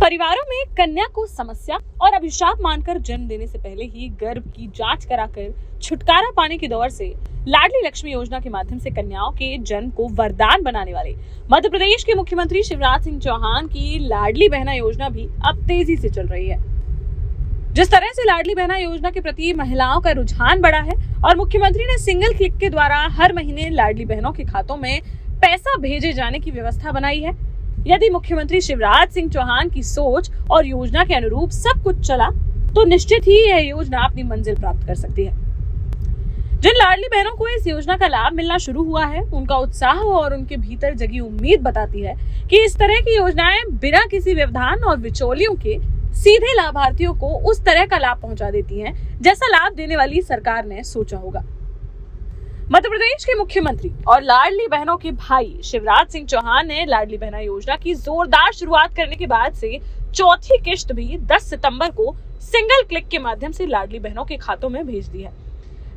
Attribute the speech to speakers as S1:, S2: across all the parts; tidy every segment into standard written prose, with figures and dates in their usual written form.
S1: परिवारों में कन्या को समस्या और अभिशाप मानकर जन्म देने से पहले ही गर्भ की जांच कराकर छुटकारा पाने की दौर से लाडली लक्ष्मी योजना के माध्यम से कन्याओं के जन्म को वरदान बनाने वाले मध्य प्रदेश के मुख्यमंत्री शिवराज सिंह चौहान की लाडली बहना योजना भी अब तेजी से चल रही है। जिस तरह से लाडली बहना योजना के प्रति महिलाओं का रुझान बढ़ा है और मुख्यमंत्री ने सिंगल क्लिक के द्वारा हर महीने लाडली बहनों के खातों में पैसा भेजे जाने की व्यवस्था बनाई है। यदि मुख्यमंत्री शिवराज सिंह चौहान की सोच और योजना के अनुरूप सब कुछ चला तो निश्चित ही यह योजना अपनी मंजिल प्राप्त कर सकती है। जिन लाडली बहनों को इस योजना का लाभ मिलना शुरू हुआ है, उनका उत्साह और उनके भीतर जगी उम्मीद बताती है कि इस तरह की योजनाएं बिना किसी व्यवधान और बिचौलियों के सीधे लाभार्थियों को उस तरह का लाभ पहुंचा देती हैं, जैसा लाभ देने वाली सरकार ने सोचा होगा। मध्य प्रदेश के मुख्यमंत्री और लाडली बहनों के भाई शिवराज सिंह चौहान ने लाडली बहना योजना की जोरदार शुरुआत करने के बाद से चौथी किश्त भी 10 सितंबर को सिंगल क्लिक के माध्यम से लाडली बहनों के खातों में भेज दी है।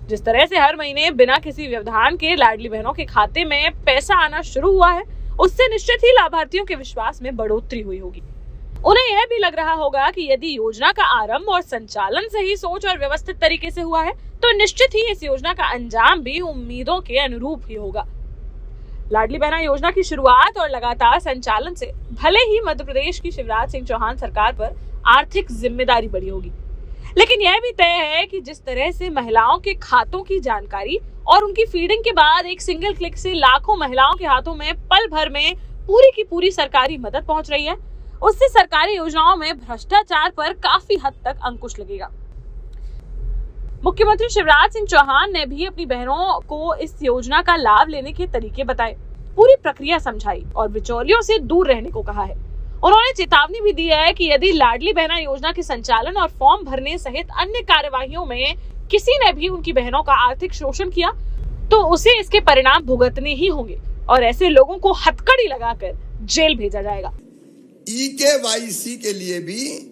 S1: जिस तरह से हर महीने बिना किसी व्यवधान के लाडली बहनों के खाते में पैसा आना शुरू हुआ है, उससे निश्चित ही लाभार्थियों के विश्वास में बढ़ोतरी हुई होगी। उन्हें यह भी लग रहा होगा कि यदि योजना का आरंभ और संचालन सही सोच और व्यवस्थित तरीके से हुआ है तो निश्चित ही इस योजना का अंजाम भी उम्मीदों के अनुरूप ही होगा। लाडली बहना योजना की शुरुआत और लगातार संचालन से भले ही मध्य प्रदेश की शिवराज सिंह चौहान सरकार पर आर्थिक जिम्मेदारी बढ़ी होगी, लेकिन यह भी तय है कि जिस तरह से महिलाओं के खातों की जानकारी और उनकी फीडिंग के बाद एक सिंगल क्लिक से लाखों महिलाओं के हाथों में पल भर में पूरी की पूरी सरकारी मदद पहुंच रही है, उससे सरकारी योजनाओं में भ्रष्टाचार पर काफी हद तक अंकुश लगेगा। मुख्यमंत्री शिवराज सिंह चौहान ने भी अपनी बहनों को इस योजना का लाभ लेने के तरीके बताए, पूरी प्रक्रिया समझाई और बिचौलियों से दूर रहने को कहा है। उन्होंने चेतावनी भी दी है कि यदि लाडली बहना योजना के संचालन और फॉर्म भरने सहित अन्य कार्यवाहियों में किसी ने भी उनकी बहनों का आर्थिक शोषण किया तो उसे इसके परिणाम भुगतने ही होंगे और ऐसे लोगों को हथकड़ी लगाकर जेल भेजा जाएगा।
S2: EKYC के लिए भी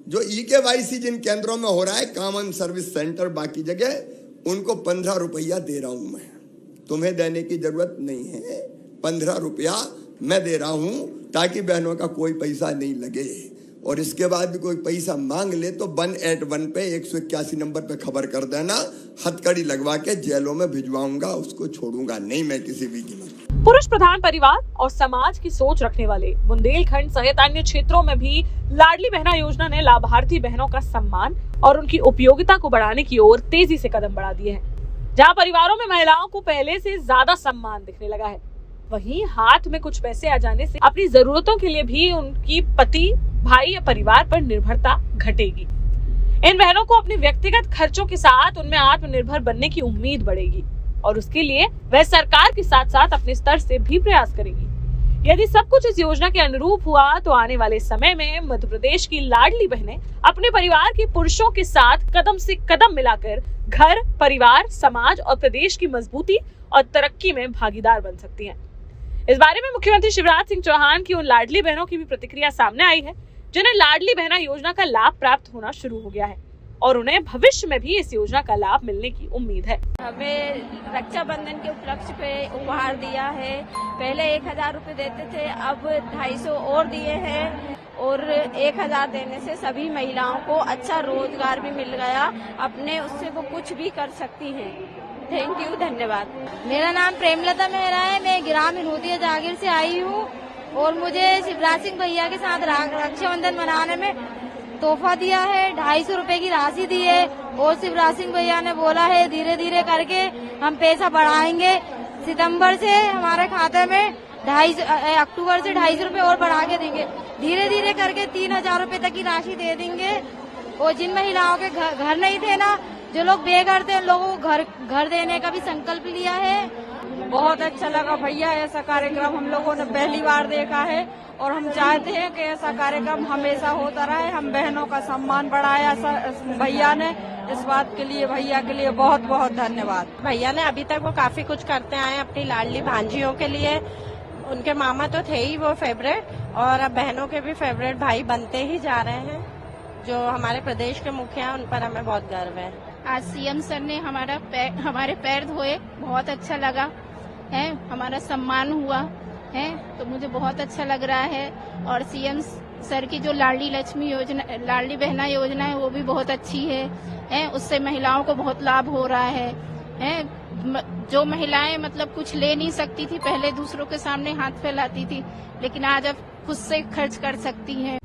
S2: जो EKYC जिन केंद्रों में हो रहा है, कॉमन सर्विस सेंटर बाकी जगह, उनको 15 रुपया दे रहा हूं मैं। तुम्हें देने की जरूरत नहीं है, 15 रुपया मैं दे रहा हूं ताकि बहनों का कोई पैसा नहीं लगे। और इसके बाद भी कोई पैसा मांग ले तो 181 पे 181 नंबर पे खबर कर देना, हथकड़ी लगवा के जेलों में भिजवाऊंगा, उसको छोड़ूंगा नहीं मैं किसी भी कीमत।
S1: पुरुष प्रधान परिवार और समाज की सोच रखने वाले बुंदेलखंड सहित अन्य क्षेत्रों में भी लाडली बहना योजना ने लाभार्थी बहनों का सम्मान और उनकी उपयोगिता को बढ़ाने की ओर तेजी से कदम बढ़ा दिए हैं। जहां परिवारों में महिलाओं को पहले से ज्यादा सम्मान दिखने लगा है, वहीं हाथ में कुछ पैसे आ जाने से अपनी जरूरतों के लिए भी उनकी पति, भाई या परिवार पर निर्भरता घटेगी। इन बहनों को अपने व्यक्तिगत खर्चों के साथ उनमें आत्मनिर्भर बनने की उम्मीद बढ़ेगी और उसके लिए वह सरकार के साथ साथ अपने स्तर से भी प्रयास करेगी। यदि सब कुछ इस योजना के अनुरूप हुआ तो आने वाले समय में मध्य प्रदेश की लाडली बहनें अपने परिवार के पुरुषों के साथ कदम से कदम मिलाकर घर, परिवार, समाज और प्रदेश की मजबूती और तरक्की में भागीदार बन सकती हैं। इस बारे में मुख्यमंत्री शिवराज सिंह चौहान की उन लाडली बहनों की भी प्रतिक्रिया सामने आई है जिन्हें लाडली बहना योजना का लाभ प्राप्त होना शुरू हो गया है और उन्हें भविष्य में भी इस योजना का लाभ मिलने की उम्मीद है।
S3: हमें रक्षाबंधन के उपलक्ष्य पे उपहार दिया है। पहले 1000 रुपए देते थे, अब 250 और दिए हैं और 1000 देने से सभी महिलाओं को अच्छा रोजगार भी मिल गया, अपने उससे वो कुछ भी कर सकती हैं। थैंक यू, धन्यवाद।
S4: मेरा नाम प्रेमलता मेहरा है, मैं ग्राम विनोदिया जागीर से आई हूँ और मुझे शिवराज सिंह भैया के साथ रक्षाबंधन मनाने में तोहफा दिया है, 250 रुपए की राशि दी है और शिवराज सिंह भैया ने बोला है धीरे धीरे करके हम पैसा बढ़ाएंगे। सितंबर से हमारे खाते में अक्टूबर से 250 रुपए और बढ़ा के देंगे, धीरे धीरे करके 3000 रुपए तक की राशि दे देंगे। और जिन महिलाओं के घर नहीं थे ना, जो लोग बेघर थे, उन लोगों को घर देने का भी संकल्प लिया है।
S3: बहुत अच्छा लगा भैया, ऐसा कार्यक्रम हम लोगों ने पहली बार देखा है और हम चाहते हैं कि ऐसा कार्यक्रम हमेशा होता रहे। हम बहनों का सम्मान बढ़ाया भैया ने, इस बात के लिए भैया के लिए बहुत बहुत धन्यवाद।
S5: भैया ने अभी तक वो काफी कुछ करते आए अपनी लाडली भांजियों के लिए। उनके मामा तो थे ही वो फेवरेट और अब बहनों के भी फेवरेट भाई बनते ही जा रहे हैं। जो हमारे प्रदेश के मुखिया हैं उन पर हमें बहुत गर्व है।
S4: आज सीएम सर ने हमारे पैर धोए, बहुत अच्छा लगा है, हमारा सम्मान हुआ
S6: हैं, तो मुझे बहुत अच्छा लग रहा है। और सीएम सर की जो लाडली लक्ष्मी योजना, लाडली बहना योजना है, वो भी बहुत अच्छी है, उससे महिलाओं को बहुत लाभ हो रहा है। जो महिलाएं मतलब कुछ ले नहीं सकती थी, पहले दूसरों के सामने हाथ फैलाती थी, लेकिन आज अब खुद से खर्च कर सकती हैं।